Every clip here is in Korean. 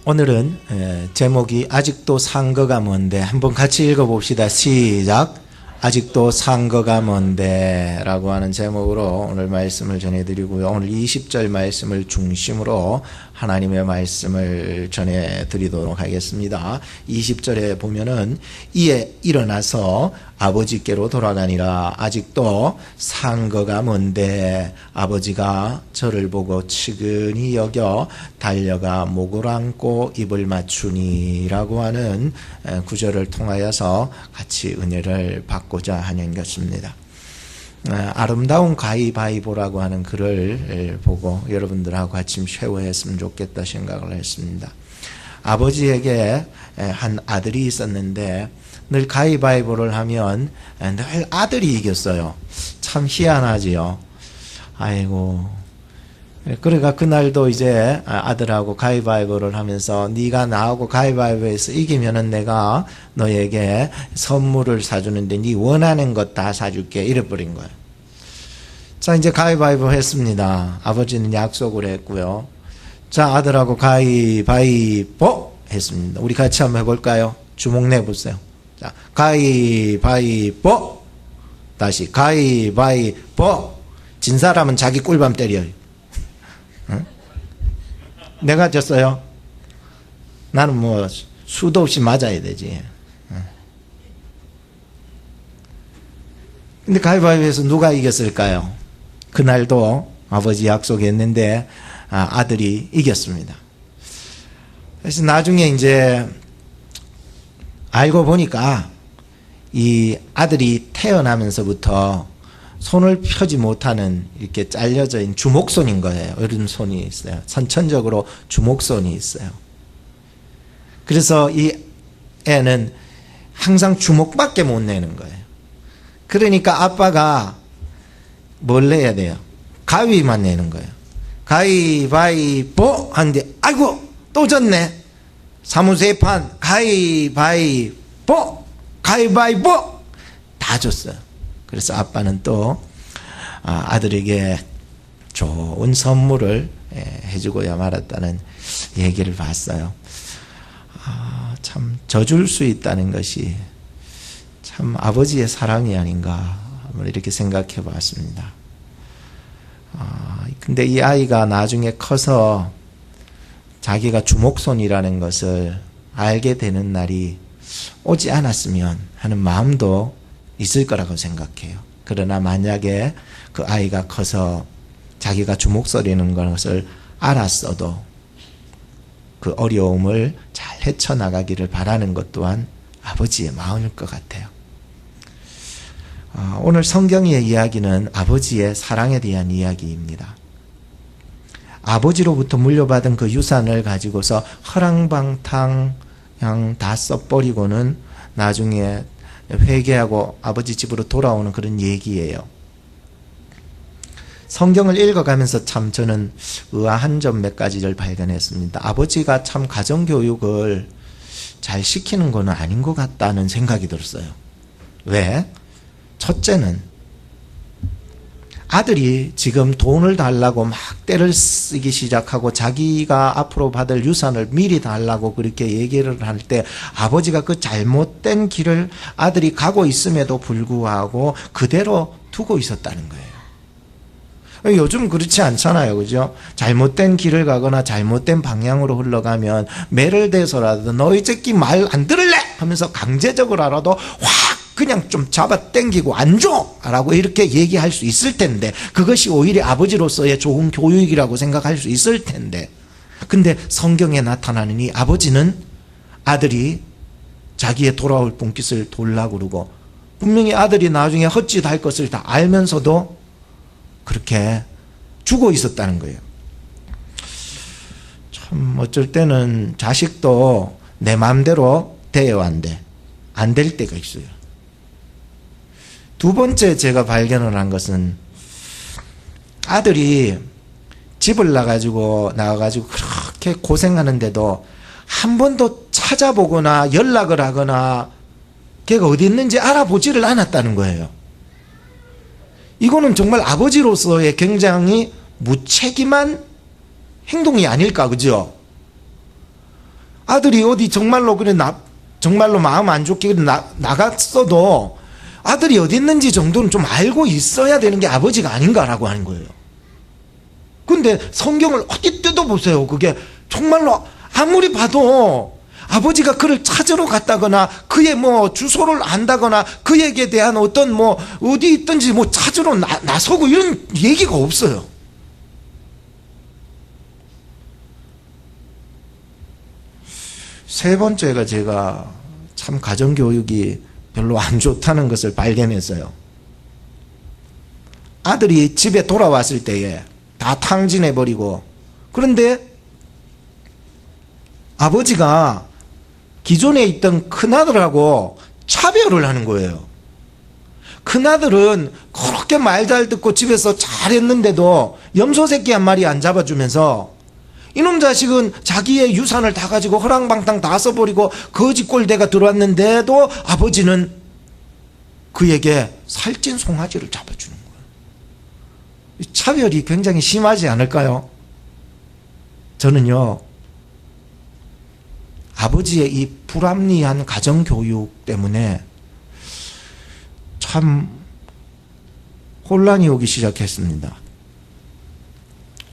오늘은 제목이 아직도 상거가 뭔데, 한번 같이 읽어봅시다. 시작. 아직도 상거가 뭔데 라고 하는 제목으로 오늘 말씀을 전해드리고요. 오늘 20절 말씀을 중심으로 하나님의 말씀을 전해드리도록 하겠습니다. 20절에 보면은 이에 일어나서 아버지께로 돌아가니라. 아직도 상거가 뭔데, 아버지가 저를 보고 측은히 여겨 달려가 목을 안고 입을 맞추니 라고 하는 구절을 통하여서 같이 은혜를 받고자 하는 것입니다. 아름다운 가위바위보라고 하는 글을 보고 여러분들하고 같이 쉐어했으면 좋겠다 생각을 했습니다. 아버지에게 한 아들이 있었는데 늘 가위바위보를 하면 늘 아들이 이겼어요. 참 희한하지요. 아이고. 그러니까 그날도 이제 아들하고 가위바위보를 하면서 네가 나하고 가위바위보에서 이기면은 내가 너에게 선물을 사주는데 네 원하는 것 다 사줄게 이래버린 거예요. 자, 이제 가위바위보 했습니다. 아버지는 약속을 했고요. 자, 아들하고 가위바위보 했습니다. 우리 같이 한번 해볼까요? 주먹 내보세요. 자, 가위바위보. 다시 가위바위보. 진 사람은 자기 꿀밤 때려요. 응? 내가 졌어요. 나는 뭐 수도 없이 맞아야 되지. 응. 근데 가위바위보에서 누가 이겼을까요? 그날도 아버지 약속했는데 아들이 이겼습니다. 그래서 나중에 이제 알고 보니까 이 아들이 태어나면서부터 손을 펴지 못하는 이렇게 잘려져 있는 주먹손인 거예요. 오른손이 있어요. 선천적으로 주먹손이 있어요. 그래서 이 애는 항상 주먹밖에 못 내는 거예요. 그러니까 아빠가 뭘 내야 돼요? 가위만 내는 거예요. 가위바위보 하는데 아이고 또 졌네. 사무세판 가위바위보 가위바위보 다 줬어요. 그래서 아빠는 또 아들에게 좋은 선물을 해주고야 말았다는 얘기를 봤어요. 참 져줄 수 있다는 것이 참 아버지의 사랑이 아닌가 이렇게 생각해 봤습니다. 근데 이 아이가 나중에 커서 자기가 주먹손이라는 것을 알게 되는 날이 오지 않았으면 하는 마음도 있을 거라고 생각해요. 그러나 만약에 그 아이가 커서 자기가 주먹손이라는 것을 알았어도 그 어려움을 잘 헤쳐나가기를 바라는 것 또한 아버지의 마음일 것 같아요. 오늘 성경의 이야기는 아버지의 사랑에 대한 이야기입니다. 아버지로부터 물려받은 그 유산을 가지고서 허랑방탕 그냥 다 써버리고는 나중에 회개하고 아버지 집으로 돌아오는 그런 얘기예요. 성경을 읽어가면서 참 저는 의아한 점 몇 가지를 발견했습니다. 아버지가 참 가정교육을 잘 시키는 건 아닌 것 같다는 생각이 들었어요. 왜? 첫째는 아들이 지금 돈을 달라고 막 떼를 쓰기 시작하고 자기가 앞으로 받을 유산을 미리 달라고 그렇게 얘기를 할 때 아버지가 그 잘못된 길을 아들이 가고 있음에도 불구하고 그대로 두고 있었다는 거예요. 요즘 그렇지 않잖아요. 그죠? 잘못된 길을 가거나 잘못된 방향으로 흘러가면 매를 대서라도 너희 새끼 말 안 들을래? 하면서 강제적으로라도 확 그냥 좀 잡아 당기고 안 줘! 라고 이렇게 얘기할 수 있을 텐데 그것이 오히려 아버지로서의 좋은 교육이라고 생각할 수 있을 텐데 근데 성경에 나타나는 이 아버지는 아들이 자기의 돌아올 분깃을 돌라고 그러고 분명히 아들이 나중에 헛짓할 것을 다 알면서도 그렇게 주고 있었다는 거예요. 참 어쩔 때는 자식도 내 마음대로 돼야 안 돼. 안 될 때가 있어요. 두 번째 제가 발견을 한 것은 아들이 집을 나가가지고 그렇게 고생하는데도 한 번도 찾아보거나 연락을 하거나 걔가 어디 있는지 알아보지를 않았다는 거예요. 이거는 정말 아버지로서의 굉장히 무책임한 행동이 아닐까, 그죠? 아들이 어디 정말로 그래 정말로 마음 안 좋게 나갔어도 아들이 어디 있는지 정도는 좀 알고 있어야 되는 게 아버지가 아닌가라고 하는 거예요. 근데 성경을 어디 뜯어보세요. 그게 정말로 아무리 봐도 아버지가 그를 찾으러 갔다거나 그의 뭐 주소를 안다거나 그에게 대한 어떤 뭐 어디 있든지 뭐 찾으러 나서고 이런 얘기가 없어요. 세 번째가 제가 참 가정교육이 별로 안 좋다는 것을 발견했어요. 아들이 집에 돌아왔을 때에 다 탕진해버리고, 그런데 아버지가 기존에 있던 큰아들하고 차별을 하는 거예요. 큰아들은 그렇게 말 잘 듣고 집에서 잘했는데도 염소 새끼 한 마리 안 잡아주면서 이놈 자식은 자기의 유산을 다 가지고 허랑방탕 다 써버리고 거지꼴대가 들어왔는데도 아버지는 그에게 살찐 송아지를 잡아주는 거예요. 차별이 굉장히 심하지 않을까요? 저는요, 아버지의 이 불합리한 가정교육 때문에 참 혼란이 오기 시작했습니다.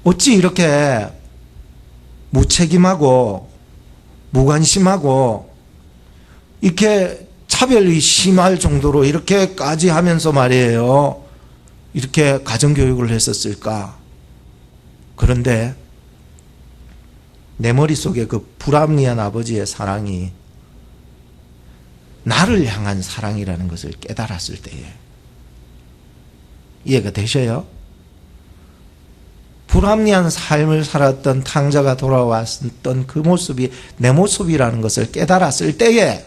어찌 이렇게 무책임하고 무관심하고 이렇게 차별이 심할 정도로 이렇게까지 하면서 말이에요, 이렇게 가정교육을 했었을까? 그런데 내 머릿속에 그 불합리한 아버지의 사랑이 나를 향한 사랑이라는 것을 깨달았을 때에, 이해가 되셔요? 불합리한 삶을 살았던 탕자가 돌아왔던 그 모습이 내 모습이라는 것을 깨달았을 때에,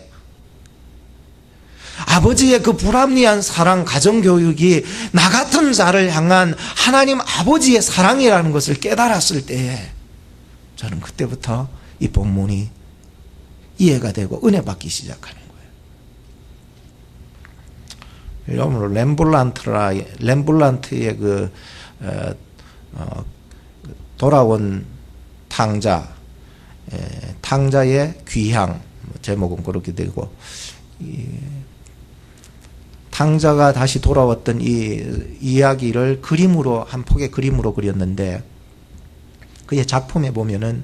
아버지의 그 불합리한 사랑, 가정교육이 나 같은 자를 향한 하나님 아버지의 사랑이라는 것을 깨달았을 때에, 저는 그때부터 이 본문이 이해가 되고 은혜 받기 시작하는 거예요. 여러분, 렘블란트의 돌아온 탕자의 귀향, 제목은 그렇게 되고, 탕자가 다시 돌아왔던 이 이야기를 그림으로, 한 폭의 그림으로 그렸는데, 그의 작품에 보면은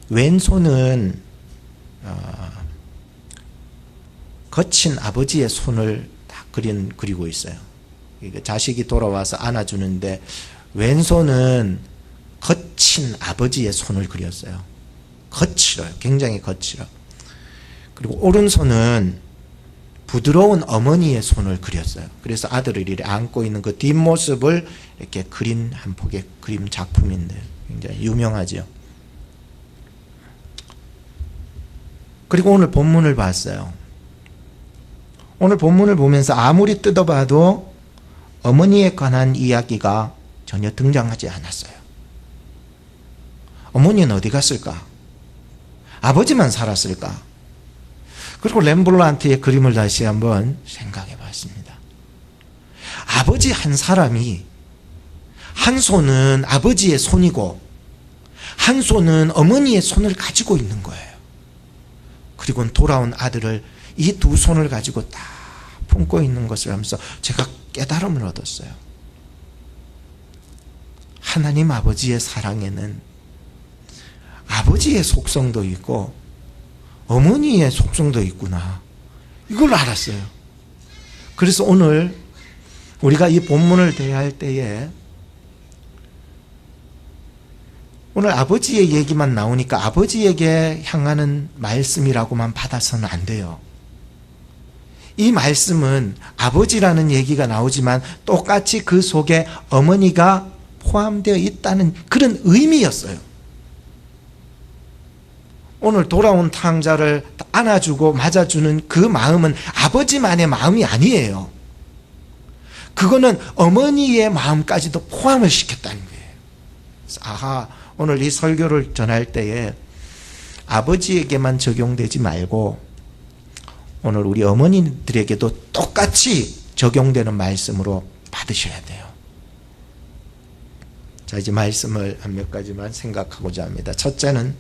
왼손은 거친 아버지의 손을 딱 그리고 있어요. 자식이 돌아와서 안아주는데 왼손은 거친 아버지의 손을 그렸어요. 거칠어요. 굉장히 거칠어. 그리고 오른손은 부드러운 어머니의 손을 그렸어요. 그래서 아들을 이렇게 안고 있는 그 뒷모습을 이렇게 그린 한 폭의 그림 작품인데 굉장히 유명하죠. 그리고 오늘 본문을 봤어요. 오늘 본문을 보면서 아무리 뜯어봐도 어머니에 관한 이야기가 전혀 등장하지 않았어요. 어머니는 어디 갔을까? 아버지만 살았을까? 그리고 렘블란트의 그림을 다시 한번 생각해 봤습니다. 아버지 한 사람이 한 손은 아버지의 손이고 한 손은 어머니의 손을 가지고 있는 거예요. 그리고 돌아온 아들을 이 두 손을 가지고 딱 품고 있는 것을 하면서 제가 깨달음을 얻었어요. 하나님 아버지의 사랑에는 아버지의 속성도 있고 어머니의 속성도 있구나, 이걸 알았어요. 그래서 오늘 우리가 이 본문을 대할 때에 오늘 아버지의 얘기만 나오니까 아버지에게 향하는 말씀이라고만 받아서는 안 돼요. 이 말씀은 아버지라는 얘기가 나오지만 똑같이 그 속에 어머니가 포함되어 있다는 그런 의미였어요. 오늘 돌아온 탕자를 안아주고 맞아주는 그 마음은 아버지만의 마음이 아니에요. 그거는 어머니의 마음까지도 포함을 시켰다는 거예요. 아하, 오늘 이 설교를 전할 때에 아버지에게만 적용되지 말고 오늘 우리 어머니들에게도 똑같이 적용되는 말씀으로 받으셔야 돼요. 자, 이제 말씀을 한 몇 가지만 생각하고자 합니다. 첫째는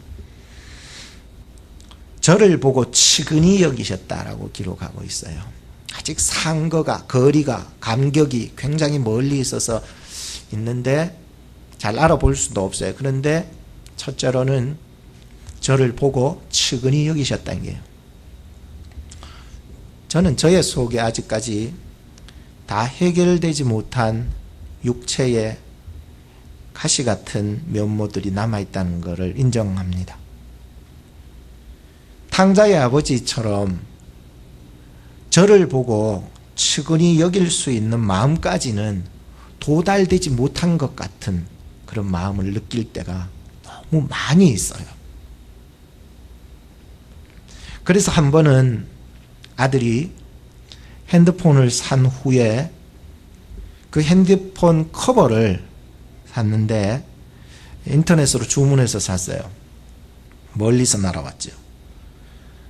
저를 보고 측은히 여기셨다라고 기록하고 있어요. 아직 상거가, 거리가, 감격이 굉장히 멀리 있어서 있는데 잘 알아볼 수도 없어요. 그런데 첫째로는 저를 보고 측은히 여기셨다는 게요. 저는 저의 속에 아직까지 다 해결되지 못한 육체의 가시 같은 면모들이 남아있다는 것을 인정합니다. 탕자의 아버지처럼 저를 보고 측은히 여길 수 있는 마음까지는 도달되지 못한 것 같은 그런 마음을 느낄 때가 너무 많이 있어요. 그래서 한 번은 아들이 핸드폰을 산 후에 그 핸드폰 커버를 샀는데 인터넷으로 주문해서 샀어요. 멀리서 날아왔죠.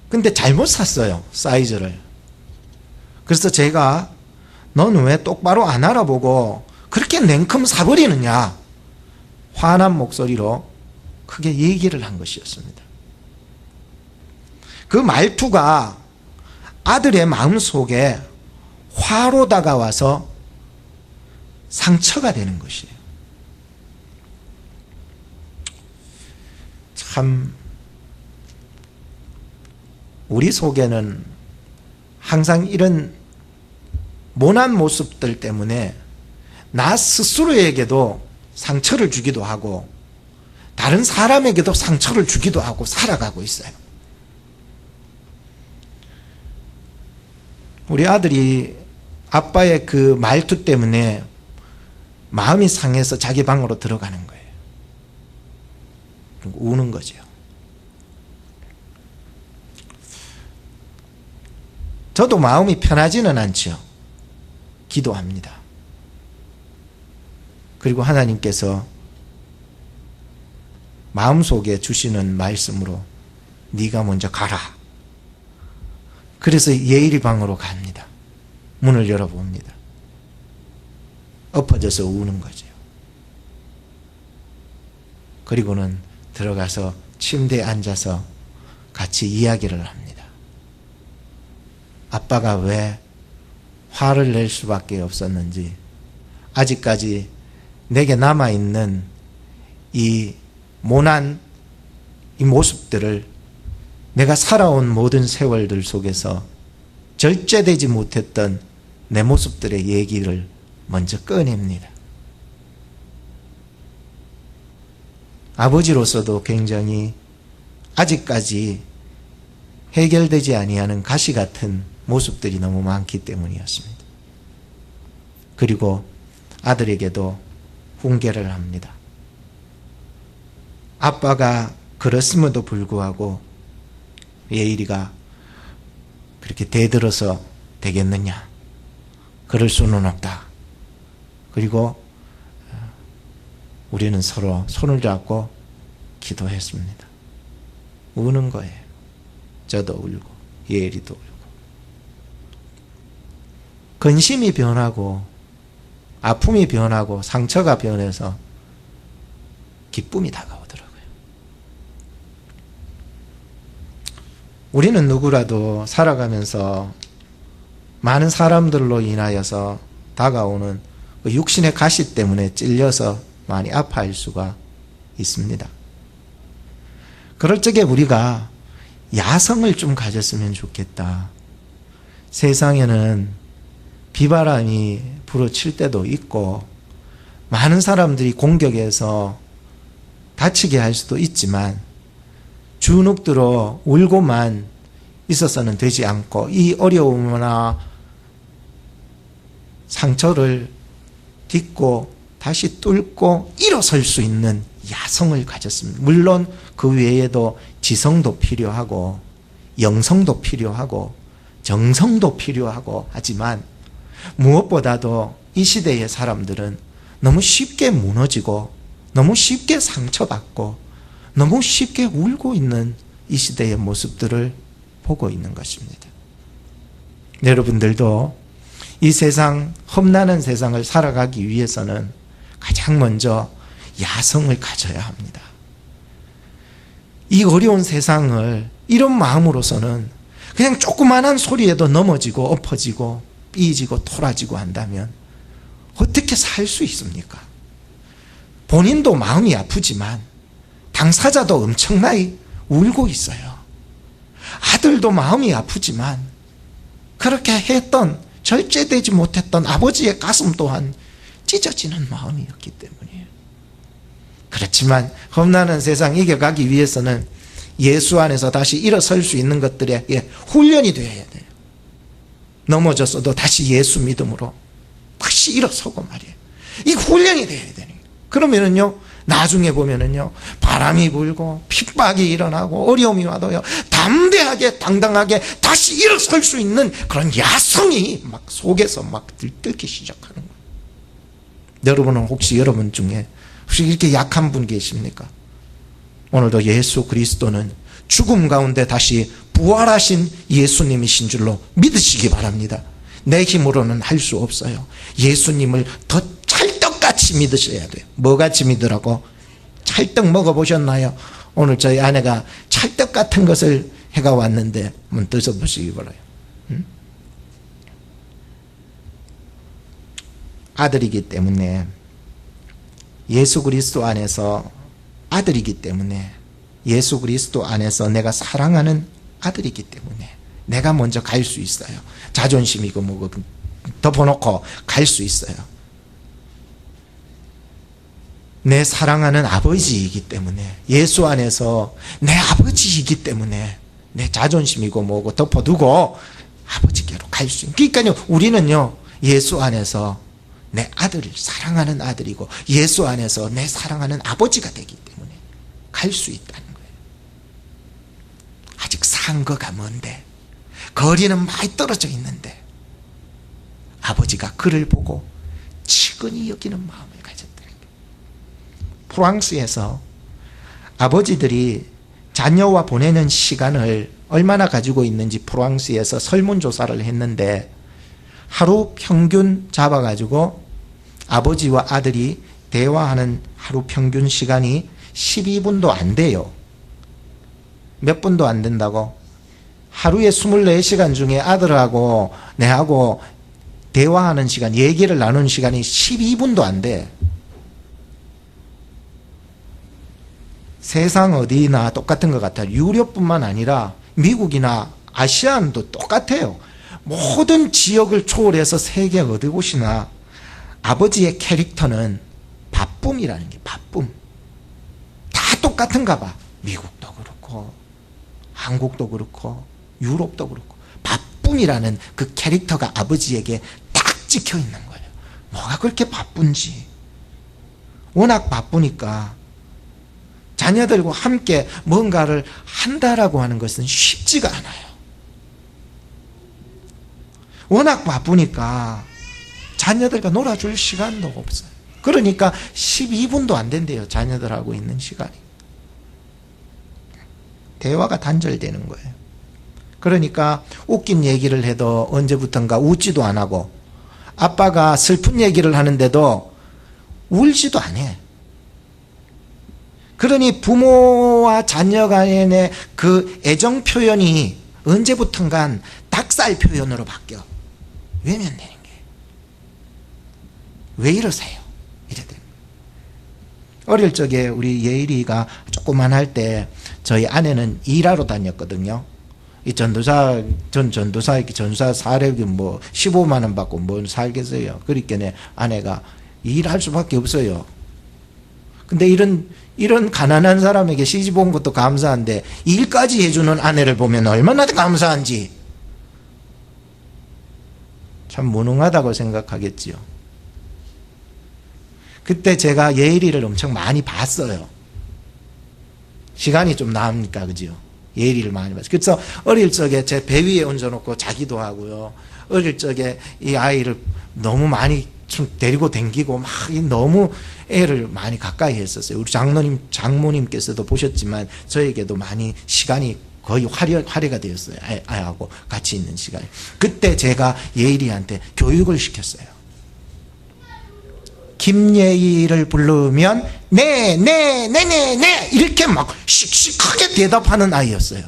근데 잘못 샀어요, 사이즈를. 그래서 제가 너는 왜 똑바로 안 알아보고 그렇게 냉큼 사버리느냐, 화난 목소리로 크게 얘기를 한 것이었습니다. 그 말투가 아들의 마음속에 화로 다가와서 상처가 되는 것이에요. 참 우리 속에는 항상 이런 모난 모습들 때문에 나 스스로에게도 상처를 주기도 하고 다른 사람에게도 상처를 주기도 하고 살아가고 있어요. 우리 아들이 아빠의 그 말투 때문에 마음이 상해서 자기 방으로 들어가는 거예요. 그리고 우는 거죠. 저도 마음이 편하지는 않죠. 기도합니다. 그리고 하나님께서 마음속에 주시는 말씀으로 네가 먼저 가라. 그래서 예일이 방으로 갑니다. 문을 열어봅니다. 엎어져서 우는 거죠. 그리고는 들어가서 침대에 앉아서 같이 이야기를 합니다. 아빠가 왜 화를 낼 수밖에 없었는지, 아직까지 내게 남아있는 이 모난 이 모습들을 내가 살아온 모든 세월들 속에서 절제되지 못했던 내 모습들의 얘기를 먼저 꺼냅니다. 아버지로서도 굉장히 아직까지 해결되지 아니하는 가시 같은 모습들이 너무 많기 때문이었습니다. 그리고 아들에게도 훈계를 합니다. 아빠가 그렇음에도 불구하고 예일이가 그렇게 대들어서 되겠느냐? 그럴 수는 없다. 그리고 우리는 서로 손을 잡고 기도했습니다. 우는 거예요. 저도 울고 예일이도 울고. 근심이 변하고 아픔이 변하고 상처가 변해서 기쁨이 다가오더라고요. 우리는 누구라도 살아가면서 많은 사람들로 인하여서 다가오는 육신의 가시 때문에 찔려서 많이 아파할 수가 있습니다. 그럴 적에 우리가 야성을 좀 가졌으면 좋겠다. 세상에는 비바람이 불어칠 때도 있고 많은 사람들이 공격해서 다치게 할 수도 있지만 주눅들어 울고만 있어서는 되지 않고 이 어려움이나 상처를 딛고 다시 뚫고 일어설 수 있는 야성을 가졌습니다. 물론 그 외에도 지성도 필요하고 영성도 필요하고 정성도 필요하고 하지만 무엇보다도 이 시대의 사람들은 너무 쉽게 무너지고 너무 쉽게 상처받고 너무 쉽게 울고 있는 이 시대의 모습들을 보고 있는 것입니다. 여러분들도 이 세상, 험난한 세상을 살아가기 위해서는 가장 먼저 야성을 가져야 합니다. 이 어려운 세상을 이런 마음으로서는 그냥 조그만한 소리에도 넘어지고 엎어지고 삐지고 토라지고 한다면 어떻게 살 수 있습니까? 본인도 마음이 아프지만 당사자도 엄청나게 울고 있어요. 아들도 마음이 아프지만 그렇게 했던, 절제되지 못했던 아버지의 가슴 또한 찢어지는 마음이었기 때문이에요. 그렇지만 험난한 세상 이겨가기 위해서는 예수 안에서 다시 일어설 수 있는 것들에 훈련이 되어야 돼요. 넘어졌어도 다시 예수 믿음으로 다시 일어서고 말이에요. 이 훈련이 되어야 되는 거예요. 그러면은요, 나중에 보면은요, 바람이 불고 핍박이 일어나고 어려움이 와도요, 담대하게 당당하게 다시 일어설 수 있는 그런 야성이 막 속에서 막 들끓기 시작하는 거예요. 여러분은 혹시 여러분 중에 혹시 이렇게 약한 분 계십니까? 오늘도 예수 그리스도는 죽음 가운데 다시 부활하신 예수님이신 줄로 믿으시기 바랍니다. 내 힘으로는 할 수 없어요. 예수님을 더 찰떡같이 믿으셔야 돼요. 뭐같이 믿으라고? 찰떡 먹어보셨나요? 오늘 저희 아내가 찰떡 같은 것을 해가 왔는데 한번 드셔보시기 바라요. 아들이기 때문에, 예수 그리스도 안에서 아들이기 때문에, 예수 그리스도 안에서 내가 사랑하는 아들이기 때문에 내가 먼저 갈 수 있어요. 자존심이고 뭐고 덮어놓고 갈 수 있어요. 내 사랑하는 아버지이기 때문에, 예수 안에서 내 아버지이기 때문에 내 자존심이고 뭐고 덮어두고 아버지께로 갈 수 있어요. 그러니까요, 우리는요, 예수 안에서 내 아들을 사랑하는 아들이고 예수 안에서 내 사랑하는 아버지가 되기 때문에 갈 수 있다는 거예요. 아직 상거가 먼데, 거리는 많이 떨어져 있는데 아버지가 그를 보고 측은히 여기는 마음을 가졌다는 거예요. 프랑스에서 아버지들이 자녀와 보내는 시간을 얼마나 가지고 있는지 프랑스에서 설문조사를 했는데, 하루 평균 잡아가지고 아버지와 아들이 대화하는 하루 평균 시간이 12분도 안 돼요. 몇 분도 안 된다고? 하루에 24시간 중에 아들하고 내하고 대화하는 시간, 얘기를 나누는 시간이 12분도 안 돼. 세상 어디나 똑같은 것 같아요. 유럽뿐만 아니라 미국이나 아시아도 똑같아요. 모든 지역을 초월해서 세계 어디 곳이나 아버지의 캐릭터는 바쁨이라는 게, 바쁨. 다 똑같은가 봐. 미국도 그렇고 한국도 그렇고 유럽도 그렇고 바쁨이라는 그 캐릭터가 아버지에게 딱 찍혀 있는 거예요. 뭐가 그렇게 바쁜지. 워낙 바쁘니까 자녀들과 함께 뭔가를 한다라고 하는 것은 쉽지가 않아요. 워낙 바쁘니까 자녀들과 놀아줄 시간도 없어요. 그러니까 12분도 안 된대요, 자녀들하고 있는 시간이. 대화가 단절되는 거예요. 그러니까 웃긴 얘기를 해도 언제부턴가 웃지도 안 하고, 아빠가 슬픈 얘기를 하는데도 울지도 안 해. 그러니 부모와 자녀 간의 그 애정 표현이 언제부턴간 닭살 표현으로 바뀌어. 왜면 되는 게. 왜 이러세요? 이래 됩니다. 어릴 적에 우리 예일이가 조그만 때 저희 아내는 일하러 다녔거든요. 이 전도사 사력이 뭐 15만 원 받고 뭘 살겠어요. 그러니까 아내가 일할 수밖에 없어요. 근데 이런 가난한 사람에게 시집 온 것도 감사한데 일까지 해주는 아내를 보면 얼마나 감사한지 참 무능하다고 생각하겠지요. 그때 제가 예일이를 엄청 많이 봤어요. 시간이 좀 남으니까, 그죠? 예일이를 많이 봤어요. 그래서 어릴 적에 제 배 위에 얹어놓고 자기도 하고요. 어릴 적에 이 아이를 너무 많이 좀 데리고 댕기고 막 너무 애를 많이 가까이 했었어요. 우리 장모님께서도 보셨지만 저에게도 많이 시간이 거의 할애가 되었어요. 아이하고 같이 있는 시간이. 그때 제가 예일이한테 교육을 시켰어요. 김예희를 부르면 네, 네, 네, 네, 네 이렇게 막 씩씩하게 대답하는 아이였어요.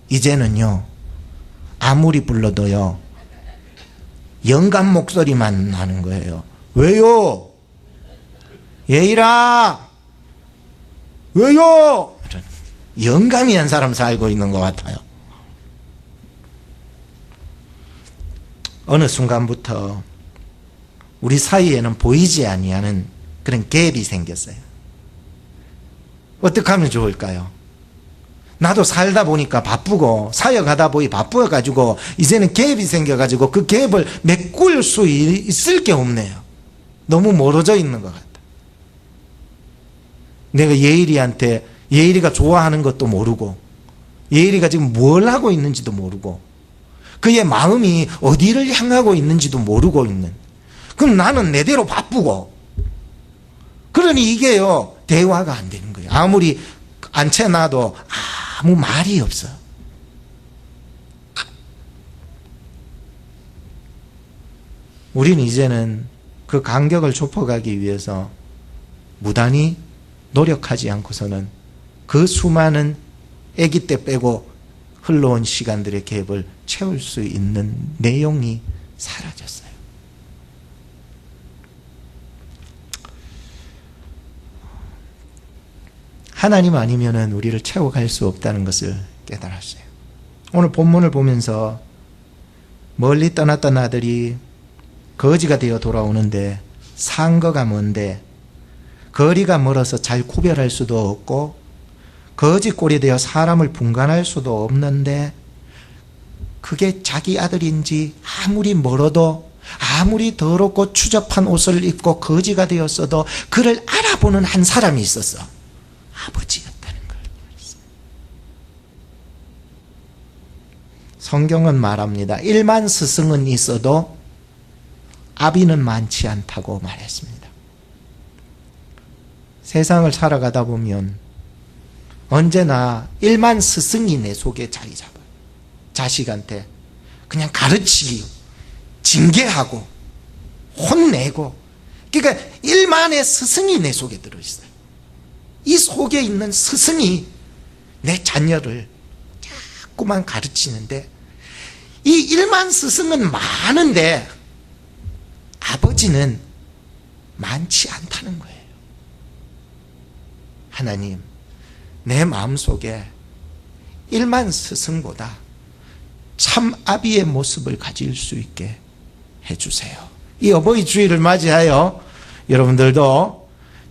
이제는요, 아무리 불러도요, 영감 목소리만 나는 거예요. 왜요? 예희라, 왜요? 영감이 한 사람 살고 있는 것 같아요. 어느 순간부터 우리 사이에는 보이지 아니하는 그런 갭이 생겼어요. 어떻게 하면 좋을까요? 나도 살다 보니까 바쁘고 사역하다 보니 바빠가지고 이제는 갭이 생겨가지고 그 갭을 메꿀 수 있을 게 없네요. 너무 멀어져 있는 것 같다. 내가 예일이한테 예일이가 좋아하는 것도 모르고 예일이가 지금 뭘 하고 있는지도 모르고 그의 마음이 어디를 향하고 있는지도 모르고 있는, 그럼 나는 내대로 바쁘고, 그러니 이게요 대화가 안 되는 거예요. 아무리 앉혀놔도 아무 말이 없어. 우리는 이제는 그 간격을 좁혀가기 위해서 무단히 노력하지 않고서는 그 수많은 아기 때 빼고 흘러온 시간들의 갭을 채울 수 있는 내용이 사라졌어요. 하나님 아니면은 우리를 채워갈 수 없다는 것을 깨달았어요. 오늘 본문을 보면서 멀리 떠났던 아들이 거지가 되어 돌아오는데 상거가 뭔데, 거리가 멀어서 잘 구별할 수도 없고 거지 꼴이 되어 사람을 분간할 수도 없는데 그게 자기 아들인지 아무리 멀어도 아무리 더럽고 추접한 옷을 입고 거지가 되었어도 그를 알아보는 한 사람이 있었어. 아버지였다는 걸 알았어요. 성경은 말합니다. 1만 스승은 있어도 아비는 많지 않다고 말했습니다. 세상을 살아가다 보면 언제나 1만 스승이 내 속에 자리 잡아요. 자식한테 그냥 가르치기, 징계하고 혼내고, 그러니까 1만의 스승이 내 속에 들어있어요. 이 속에 있는 스승이 내 자녀를 자꾸만 가르치는데, 이 1만 스승은 많은데 아버지는 많지 않다는 거예요. 하나님, 내 마음속에 1만 스승보다 참 아비의 모습을 가질 수 있게 해주세요. 이 어버이 주일을 맞이하여 여러분들도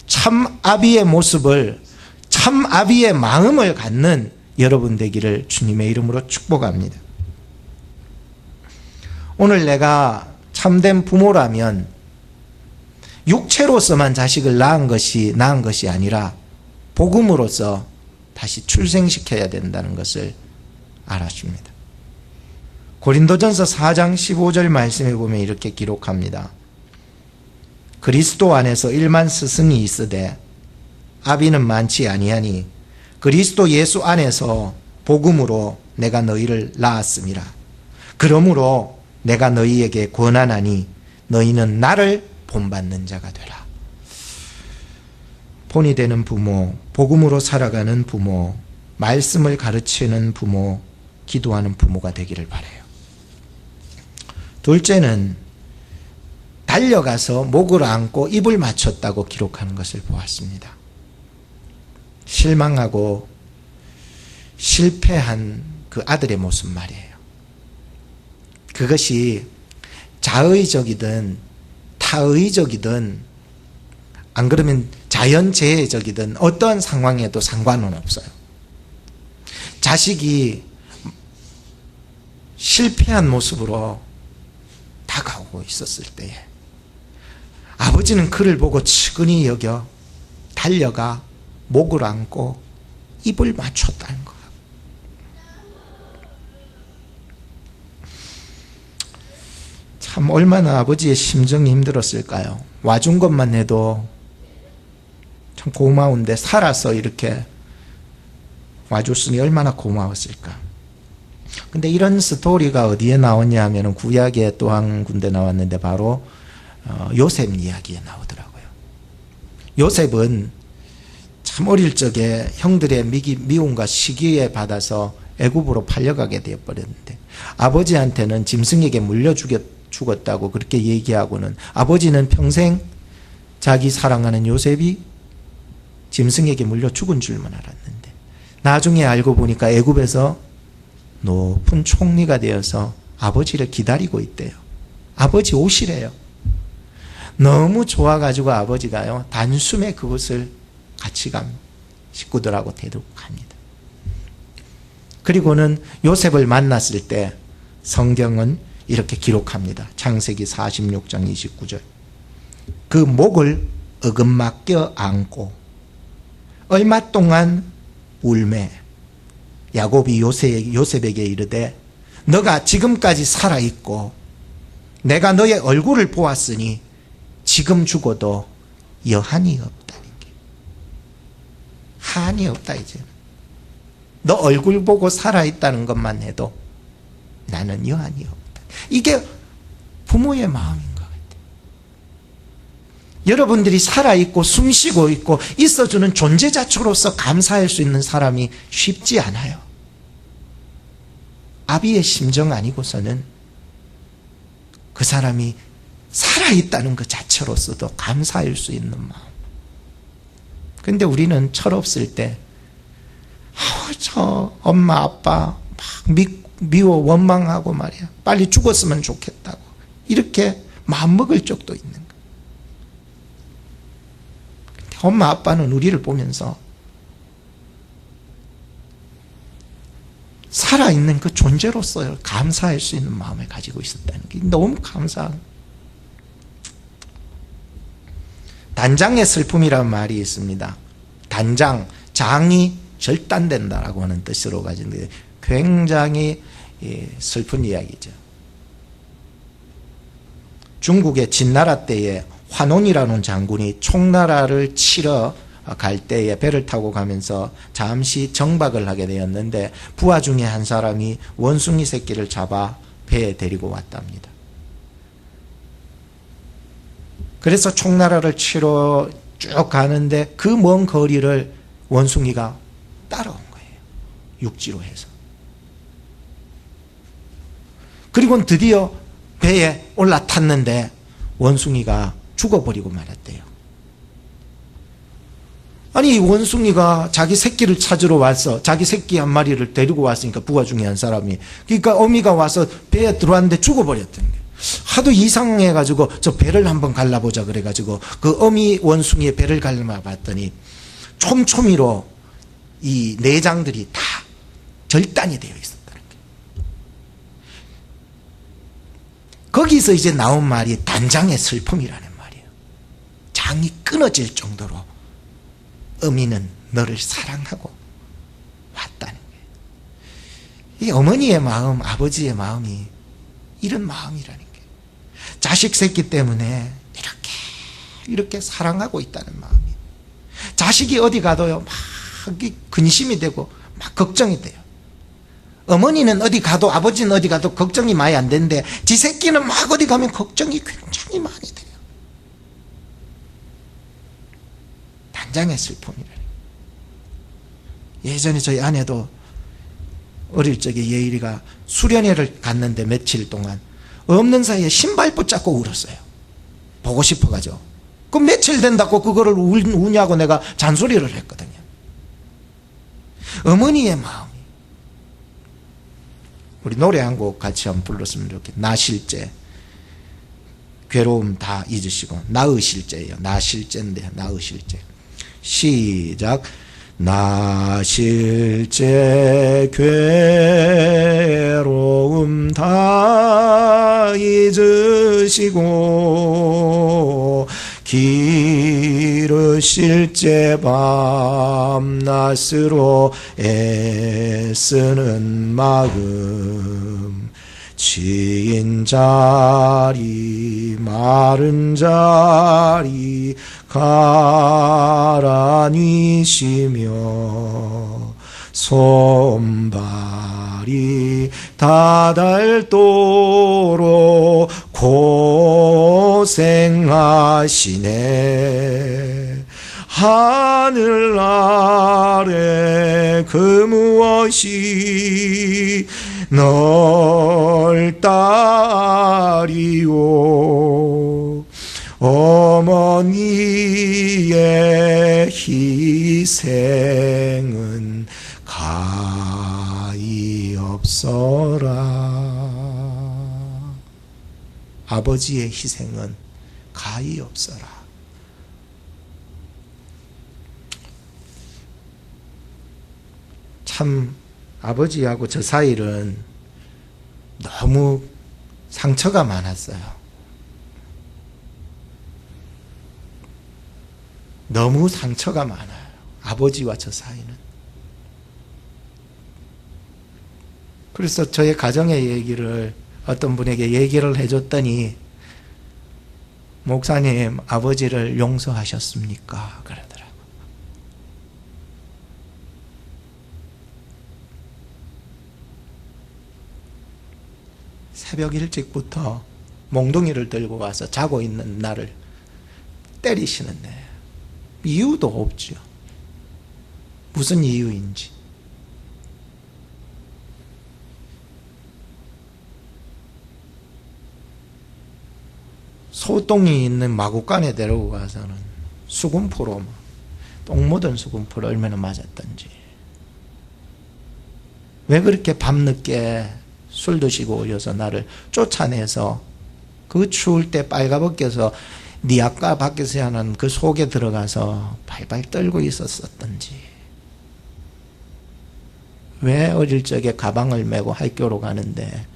참 아비의 모습을, 참 아비의 마음을 갖는 여러분 되기를 주님의 이름으로 축복합니다. 오늘 내가 참된 부모라면 육체로서만 자식을 낳은 것이 아니라 복음으로서 다시 출생시켜야 된다는 것을 알아줍니다. 고린도전서 4장 15절 말씀에 보면 이렇게 기록합니다. 그리스도 안에서 1만 스승이 있으되 아비는 많지 아니하니 그리스도 예수 안에서 복음으로 내가 너희를 낳았음이라. 그러므로 내가 너희에게 권하나니 너희는 나를 본받는 자가 되라. 본이 되는 부모, 복음으로 살아가는 부모, 말씀을 가르치는 부모, 기도하는 부모가 되기를 바라요. 둘째는 달려가서 목을 안고 입을 맞췄다고 기록하는 것을 보았습니다. 실망하고 실패한 그 아들의 모습 말이에요. 그것이 자의적이든 타의적이든 안 그러면 자연재해적이든 어떠한 상황에도 상관은 없어요. 자식이 실패한 모습으로 다가오고 있었을 때에 아버지는 그를 보고 측은히 여겨 달려가 목을 안고 입을 맞췄다는 거예요. 참 얼마나 아버지의 심정이 힘들었을까요? 와준 것만 해도 참 고마운데 살아서 이렇게 와줬으니 얼마나 고마웠을까. 근데 이런 스토리가 어디에 나왔냐 하면 구약에 또 한 군데 나왔는데 바로 요셉 이야기에 나오더라고요. 요셉은 참 어릴 적에 형들의 미움과 시기에 받아서 애굽으로 팔려가게 되어버렸는데 아버지한테는 짐승에게 물려 죽었다고 그렇게 얘기하고는 아버지는 평생 자기 사랑하는 요셉이 짐승에게 물려 죽은 줄만 알았는데 나중에 알고 보니까 애굽에서 높은 총리가 되어서 아버지를 기다리고 있대요. 아버지 오시래요. 너무 좋아가지고 아버지가요 단숨에 그곳을 같이 식구들하고 데리고 갑니다. 그리고는 요셉을 만났을 때 성경은 이렇게 기록합니다. 창세기 46장 29절. 그 목을 어금맞겨 안고 얼마 동안 울매 야곱이 요셉에게 이르되 너가 지금까지 살아있고 내가 너의 얼굴을 보았으니 지금 죽어도 여한이 없다는 게. 한이 없다 이제. 너 얼굴 보고 살아있다는 것만 해도 나는 여한이 없다. 이게 부모의 마음인 것 같아요. 여러분들이 살아있고 숨쉬고 있고 있어주는 존재 자체로서 감사할 수 있는 사람이 쉽지 않아요. 아비의 심정 아니고서는 그 사람이 살아있다는 것 자체로서도 감사할 수 있는 마음. 근데 우리는 철없을 때 저 엄마 아빠 막 미워 원망하고 말이야. 빨리 죽었으면 좋겠다고 이렇게 마음먹을 적도 있는 거야. 근데 엄마 아빠는 우리를 보면서 살아있는 그 존재로서 감사할 수 있는 마음을 가지고 있었다는 게 너무 감사한. 단장의 슬픔이라는 말이 있습니다. 단장, 장이 절단된다라고 하는 뜻으로 가지는데 굉장히 슬픈 이야기죠. 중국의 진나라 때에 환온이라는 장군이 총나라를 치러 갈 때에 배를 타고 가면서 잠시 정박을 하게 되었는데 부하 중에 한 사람이 원숭이 새끼를 잡아 배에 데리고 왔답니다. 그래서 총나라를 치러 쭉 가는데 그 먼 거리를 원숭이가 따라온 거예요. 육지로 해서. 그리고 드디어 배에 올라탔는데 원숭이가 죽어버리고 말았대요. 아니 원숭이가 자기 새끼를 찾으러 와서 자기 새끼 한 마리를 데리고 왔으니까 부하 중에 한 사람이 그러니까 어미가 와서 배에 들어왔는데 죽어버렸던 거예요. 하도 이상해가지고 저 배를 한번 갈라보자 그래가지고 그 어미 원숭이의 배를 갈라봤더니 촘촘히로 이 내장들이 다 절단이 되어 있었다는 거예요. 거기서 이제 나온 말이 단장의 슬픔이라는 말이에요. 장이 끊어질 정도로 어미는 너를 사랑하고 왔다는 거예요. 이 어머니의 마음, 아버지의 마음이 이런 마음이라는 거예요. 자식 새끼 때문에 이렇게 사랑하고 있다는 마음이. 자식이 어디 가도요 막 근심이 되고 막 걱정이 돼요. 어머니는 어디 가도 아버지는 어디 가도 걱정이 많이 안 되는데 지 새끼는 막 어디 가면 걱정이 굉장히 많이 돼요. 단장의 슬픔이래요. 예전에 저희 아내도 어릴 적에 예일이가 수련회를 갔는데 며칠 동안 없는 사이에 신발 붙잡고 울었어요. 보고 싶어가지고. 그 며칠 된다고 그거를 우냐고 내가 잔소리를 했거든요. 어머니의 마음이. 우리 노래 한 곡 같이 한번 불렀으면 좋겠어요. 나 실제. 괴로움 다 잊으시고 나의 실제예요. 나 실제인데 나의 실제. 시작. 나 실제 괴로움 다 잊으시고 기르실제 밤낮으로 애쓰는 마음 지인 자리 마른 자리 가라니시며 손발이 다닳도록 고생하시네. 하늘 아래 그 무엇이 넓다리요. 어머니의 희생은 가히 없어라. 아버지의 희생은 가히 없어라. 참 아버지하고 저 사이는 너무 상처가 많았어요. 너무 상처가 많아요. 아버지와 저 사이는. 그래서 저의 가정의 얘기를 어떤 분에게 얘기를 해줬더니, 목사님, 아버지를 용서하셨습니까? 그러더라고요. 새벽 일찍부터 몽둥이를 들고 와서 자고 있는 나를 때리시는데 이유도 없죠. 무슨 이유인지. 소똥이 있는 마구간에 데리고 가서는 수금포로, 똥 묻은 수금포를 얼마나 맞았던지. 왜 그렇게 밤늦게 술 드시고 오셔서 나를 쫓아내서 그 추울 때 빨가벗겨서 네 아까 밖에서 하는 그 속에 들어가서 발발 떨고 있었었던지. 왜 어릴 적에 가방을 메고 학교로 가는데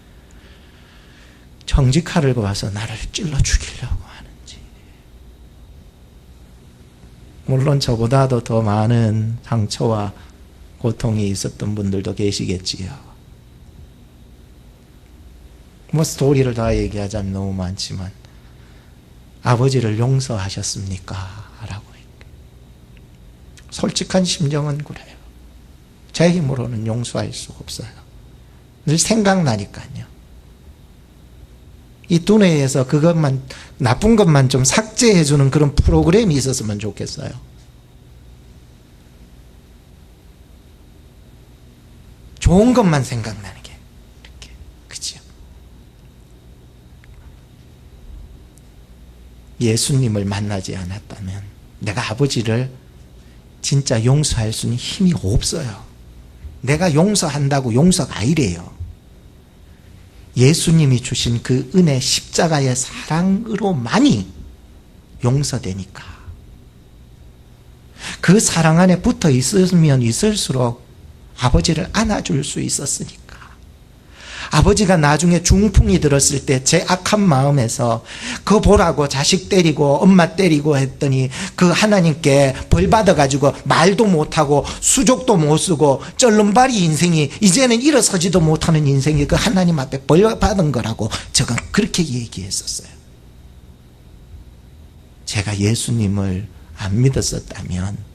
정직칼을 와서 나를 찔러 죽이려고 하는지. 물론 저보다도 더 많은 상처와 고통이 있었던 분들도 계시겠지요. 뭐 스토리를 다 얘기하자면 너무 많지만, 아버지를 용서하셨습니까? 라고. 솔직한 심정은 그래요. 제 힘으로는 용서할 수가 없어요. 늘 생각나니까요. 이 두뇌에서 그것만, 나쁜 것만 좀 삭제해주는 그런 프로그램이 있었으면 좋겠어요. 좋은 것만 생각나는 게. 이렇게. 그죠? 예수님을 만나지 않았다면 내가 아버지를 진짜 용서할 수는 힘이 없어요. 내가 용서한다고 용서가 아니래요. 예수님이 주신 그 은혜, 십자가의 사랑으로만이 용서되니까. 그 사랑 안에 붙어 있으면 있을수록 아버지를 안아줄 수 있었으니까. 아버지가 나중에 중풍이 들었을 때 제 악한 마음에서 그거 보라고 자식 때리고 엄마 때리고 했더니 그 하나님께 벌 받아가지고 말도 못하고 수족도 못 쓰고 쩔름발이 인생이, 이제는 일어서지도 못하는 인생이 그 하나님 앞에 벌 받은 거라고 제가 그렇게 얘기했었어요. 제가 예수님을 안 믿었었다면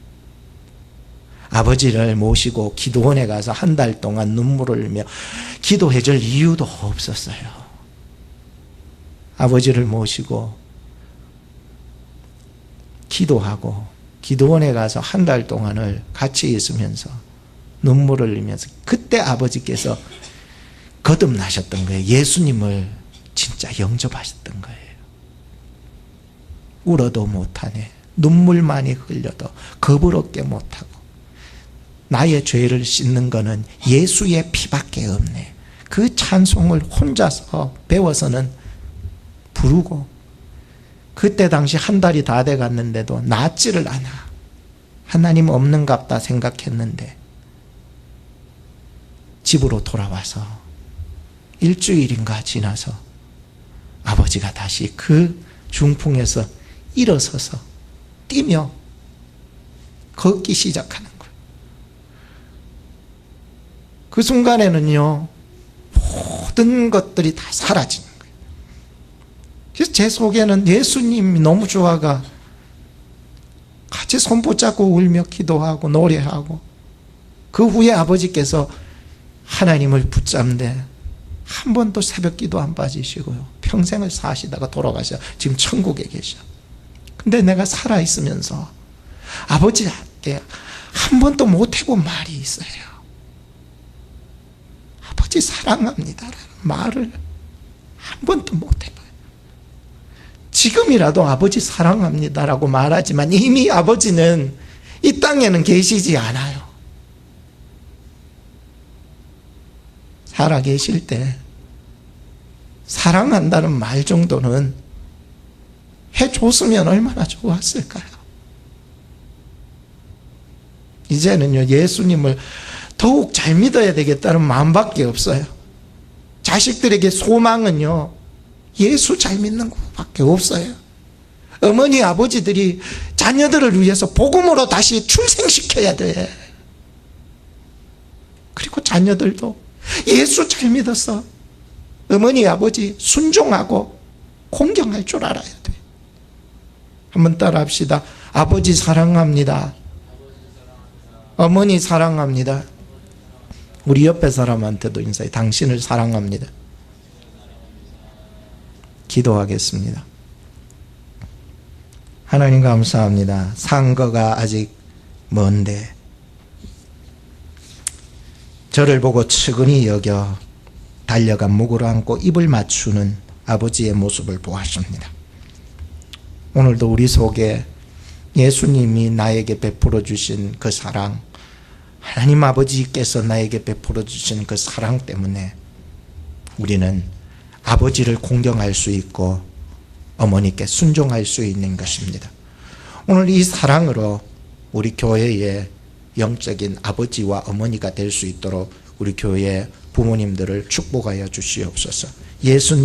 아버지를 모시고 기도원에 가서 한 달 동안 눈물을 흘며 기도해 줄 이유도 없었어요. 아버지를 모시고 기도하고 기도원에 가서 한 달 동안을 같이 있으면서 눈물을 흘리면서 그때 아버지께서 거듭나셨던 거예요. 예수님을 진짜 영접하셨던 거예요. 울어도 못하네. 눈물만이 흘려도 거부럽게 못하고 나의 죄를 씻는 것은 예수의 피밖에 없네. 그 찬송을 혼자서 배워서는 부르고, 그때 당시 한 달이 다 돼 갔는데도 낫지를 않아. 하나님 없는갑다 생각했는데 집으로 돌아와서 일주일인가 지나서 아버지가 다시 그 중풍에서 일어서서 뛰며 걷기 시작하는 거예요. 그 순간에는요, 모든 것들이 다 사라지는 거예요. 그래서 제 속에는 예수님이 너무 좋아가 같이 손 붙잡고 울며 기도하고 노래하고, 그 후에 아버지께서 하나님을 붙잡는데 한 번도 새벽 기도 안 빠지시고요. 평생을 사시다가 돌아가셔. 지금 천국에 계셔. 근데 내가 살아있으면서 아버지한테 한 번도 못 해본 말이 있어요. 아버지 사랑합니다라는 말을 한 번도 못 해봐요. 지금이라도 아버지 사랑합니다라고 말하지만 이미 아버지는 이 땅에는 계시지 않아요. 살아 계실 때 사랑한다는 말 정도는 해줬으면 얼마나 좋았을까요? 이제는요, 예수님을 더욱 잘 믿어야 되겠다는 마음밖에 없어요. 자식들에게 소망은요, 예수 잘 믿는 것밖에 없어요. 어머니, 아버지들이 자녀들을 위해서 복음으로 다시 출생시켜야 돼. 그리고 자녀들도 예수 잘 믿어서 어머니, 아버지 순종하고 공경할 줄 알아야 돼. 한번 따라 합시다. 아버지 사랑합니다. 어머니 사랑합니다. 우리 옆에 사람한테도 인사해. 당신을 사랑합니다. 기도하겠습니다. 하나님 감사합니다. 상거가 아직 먼데 저를 보고 측은히 여겨 달려가 목을 안고 입을 맞추는 아버지의 모습을 보았습니다. 오늘도 우리 속에 예수님이 나에게 베풀어 주신 그 사랑, 하나님 아버지께서 나에게 베풀어 주신 그 사랑 때문에 우리는 아버지를 공경할 수 있고 어머니께 순종할 수 있는 것입니다. 오늘 이 사랑으로 우리 교회의 영적인 아버지와 어머니가 될 수 있도록 우리 교회 부모님들을 축복하여 주시옵소서. 예수님